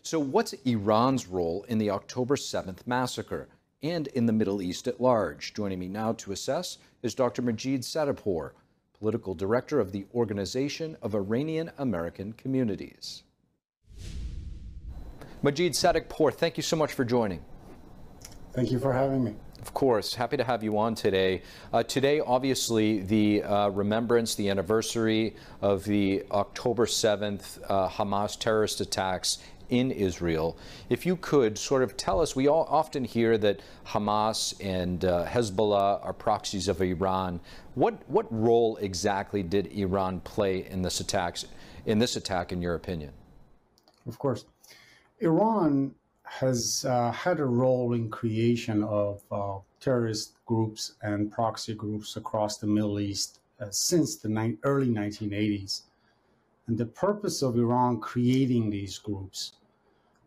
So what's Iran's role in the October 7th massacre and in the Middle East at large? Joining me now to assess is Dr. מאג'יד, political director of the Organization of Iranian-American Communities. מאג'יד Sadekpour, thank you so much for joining. Thank you for having me. Of course, happy to have you on today. Today, obviously, the remembrance, the anniversary of the October 7th Hamas terrorist attacks in Israel. If you could sort of tell us, we all often hear that Hamas and Hezbollah are proxies of Iran. What role exactly did Iran play in this attack, in your opinion? Of course. Iran has had a role in creation of terrorist groups and proxy groups across the Middle East since the early 1980s. And the purpose of Iran creating these groups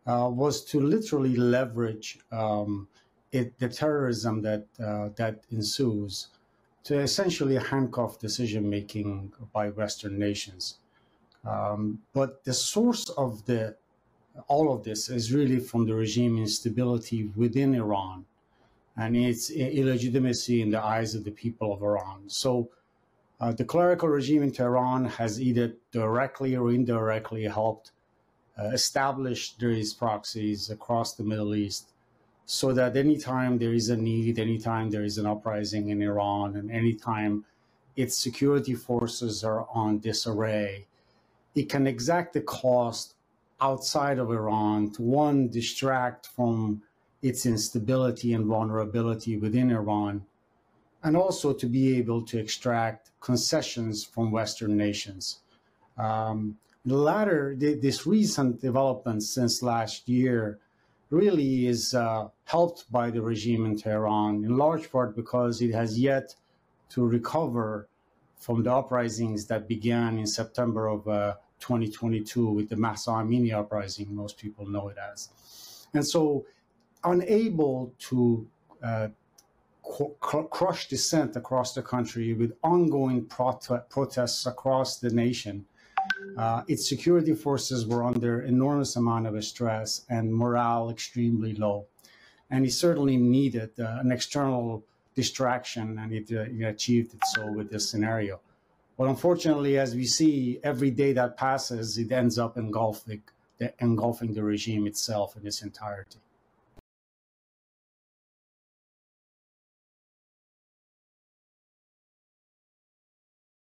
was to literally leverage the terrorism that ensues to essentially handcuff decision-making by Western nations. But the source of all of this is really from the regime instability within Iran and its illegitimacy in the eyes of the people of Iran. So the clerical regime in Tehran has either directly or indirectly helped establish these proxies across the Middle East so that anytime there is a need, anytime there is an uprising in Iran, and anytime its security forces are on disarray, it can exact the cost outside of Iran to, one, distract from its instability and vulnerability within Iran, and also to be able to extract concessions from Western nations. The latter, this recent development since last year really is helped by the regime in Tehran, in large part because it has yet to recover from the uprisings that began in September of 2022 with the Mahsa Amini uprising, most people know it as. And so unable to crush dissent across the country with ongoing protests across the nation, its security forces were under enormous amount of stress and morale extremely low. And it certainly needed an external distraction, and it achieved it so with this scenario. But unfortunately, as we see, every day that passes, it ends up engulfing the regime itself in its entirety.